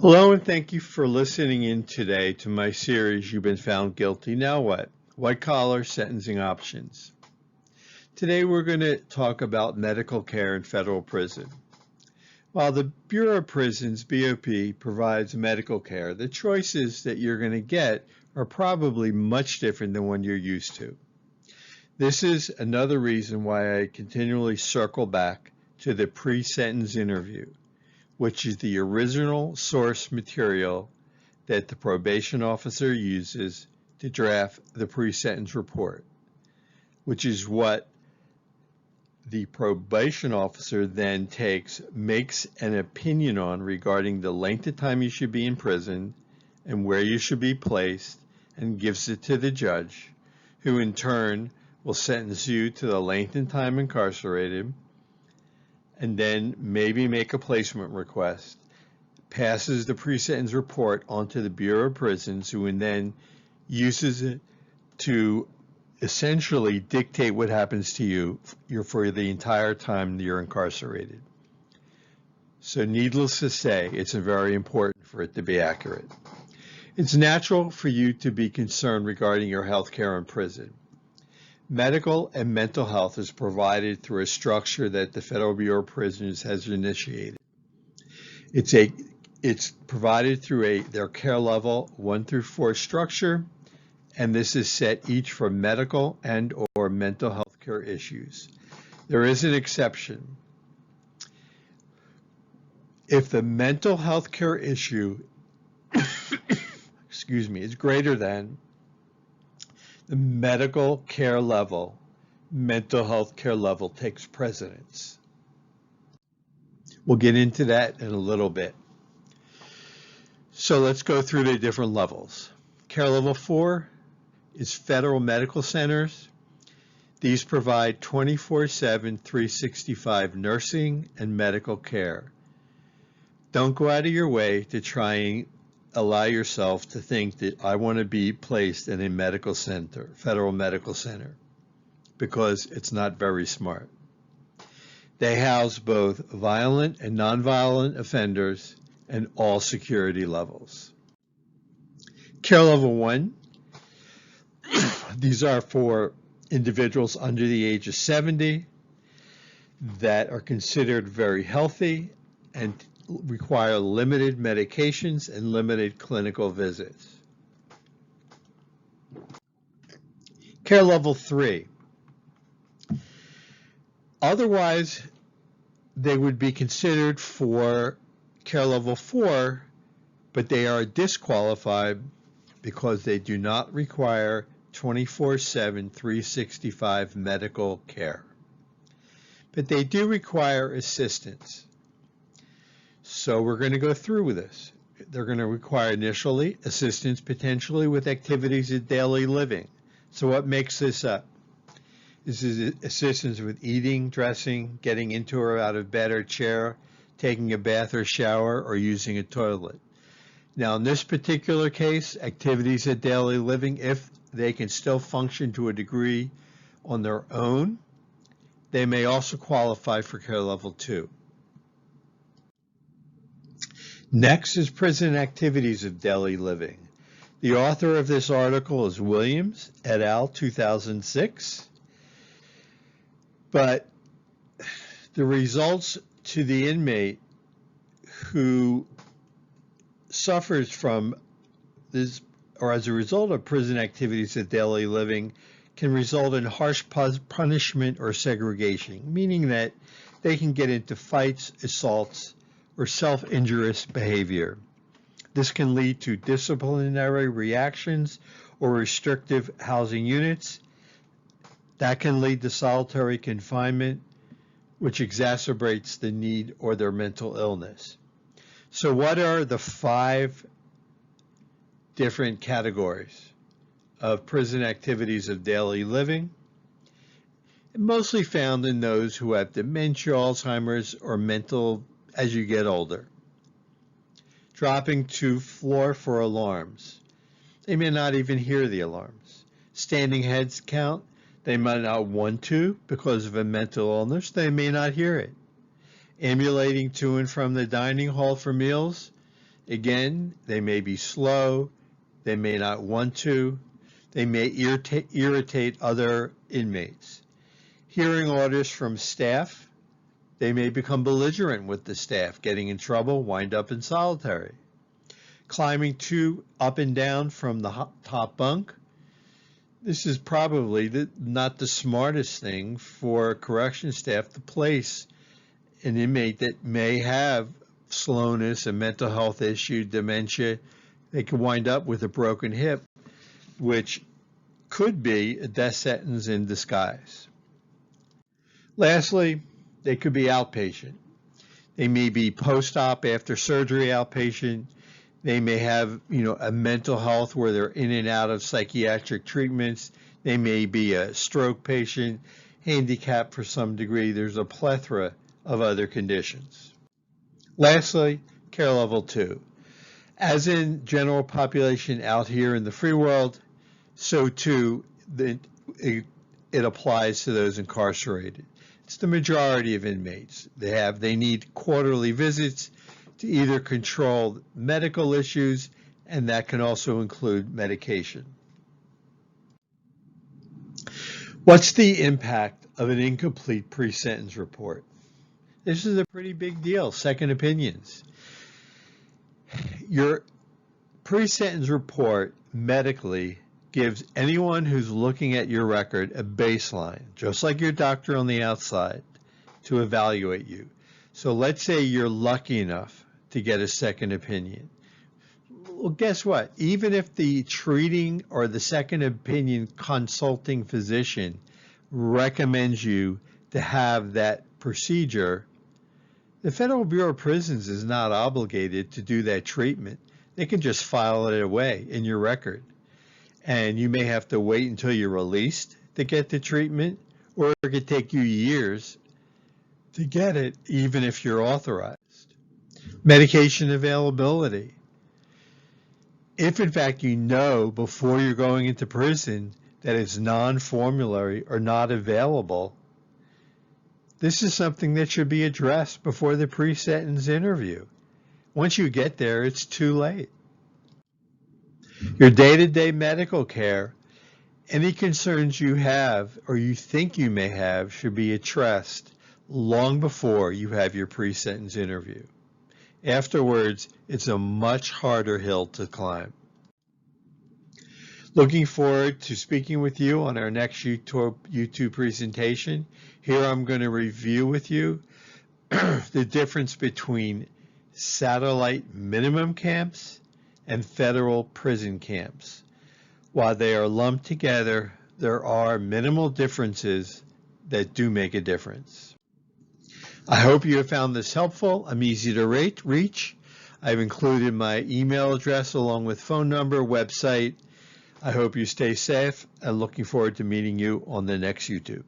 Hello, and thank you for listening in today to my series, You've Been Found Guilty, Now What? White Collar Sentencing Options. Today we're going to talk about medical care in federal prison. While the Bureau of Prisons, BOP, provides medical care, the choices that you're going to get are probably much different than one you're used to. This is another reason why I continually circle back to the pre-sentence interview, which is the original source material that the probation officer uses to draft the pre-sentence report, which is what the probation officer then makes an opinion on regarding the length of time you should be in prison and where you should be placed, and gives it to the judge, who in turn will sentence you to the length and time incarcerated, and then maybe make a placement request, passes the pre-sentence report onto the Bureau of Prisons, who then uses it to essentially dictate what happens to you for the entire time that you're incarcerated. So needless to say, it's very important for it to be accurate. It's natural for you to be concerned regarding your health care in prison. Medical and mental health is provided through a structure that the Federal Bureau of Prisons has initiated. It's provided through their care level 1 through 4 structure, and this is set each for medical and or mental health care issues. There is an exception. If the mental health care issue is greater than the medical care level, mental health care level takes precedence. We'll get into that in a little bit. So let's go through the different levels. Care level 4 is federal medical centers. These provide 24/7, 365 nursing and medical care. Don't go out of your way to try and allow yourself to think that I want to be placed in a medical center, federal medical center, because it's not very smart. They house both violent and nonviolent offenders and all security levels. Care level 1, these are for individuals under the age of 70 that are considered very healthy and require limited medications and limited clinical visits. Care level 3. Otherwise, they would be considered for care level 4, but they are disqualified because they do not require 24/7, 365 medical care. But they do require assistance. So we're going to go through with this. They're going to require initially assistance potentially with activities of daily living. So what makes this up? This is assistance with eating, dressing, getting into or out of bed or chair, taking a bath or shower, or using a toilet. Now in this particular case, activities of daily living, if they can still function to a degree on their own, they may also qualify for care level 2. Next is prison activities of daily living. The author of this article is Williams et al. 2006. But the results to the inmate who suffers from this, or as a result of prison activities of daily living, can result in harsh punishment or segregation, meaning that they can get into fights, assaults, or self-injurious behavior. This can lead to disciplinary reactions or restrictive housing units. That can lead to solitary confinement, which exacerbates the need or their mental illness. So what are the 5 different categories of prison activities of daily living? Mostly found in those who have dementia, Alzheimer's, or mental as you get older. Dropping to floor for alarms. They may not even hear the alarms. Standing heads count. They might not want to because of a mental illness. They may not hear it. Ambulating to and from the dining hall for meals. Again, they may be slow, they may not want to, they may irritate other inmates. Hearing orders from staff, they may become belligerent with the staff, getting in trouble, wind up in solitary. Climbing too up and down from the top bunk, this is probably not the smartest thing for correction staff to place an inmate that may have slowness, a mental health issue, dementia. They could wind up with a broken hip, which could be a death sentence in disguise. Lastly, they could be outpatient. They may be post-op after surgery outpatient. They may have, a mental health where they're in and out of psychiatric treatments. They may be a stroke patient, handicapped for some degree. There's a plethora of other conditions. Lastly, care level 2. As in general population out here in the free world, so too it applies to those incarcerated. It's the majority of inmates. They need quarterly visits to either control medical issues, and that can also include medication. What's the impact of an incomplete pre-sentence report? This is a pretty big deal, second opinions. Your pre-sentence report medically gives anyone who's looking at your record a baseline, just like your doctor on the outside, to evaluate you. So let's say you're lucky enough to get a second opinion. Well, guess what? Even if the treating or the second opinion consulting physician recommends you to have that procedure, the Federal Bureau of Prisons is not obligated to do that treatment. They can just file it away in your record. And you may have to wait until you're released to get the treatment, or it could take you years to get it, even if you're authorized. Medication availability. If in fact you know before you're going into prison that it's non-formulary or not available, this is something that should be addressed before the pre-sentence interview. Once you get there, it's too late. Your day-to-day medical care, any concerns you have or you think you may have should be addressed long before you have your pre-sentence interview. Afterwards, it's a much harder hill to climb. Looking forward to speaking with you on our next YouTube presentation. Here I'm going to review with you the difference between satellite minimum camps and federal prison camps. While they are lumped together, there are minimal differences that do make a difference. I hope you have found this helpful. I'm easy to reach. I've included my email address along with phone number, website. I hope you stay safe and looking forward to meeting you on the next YouTube.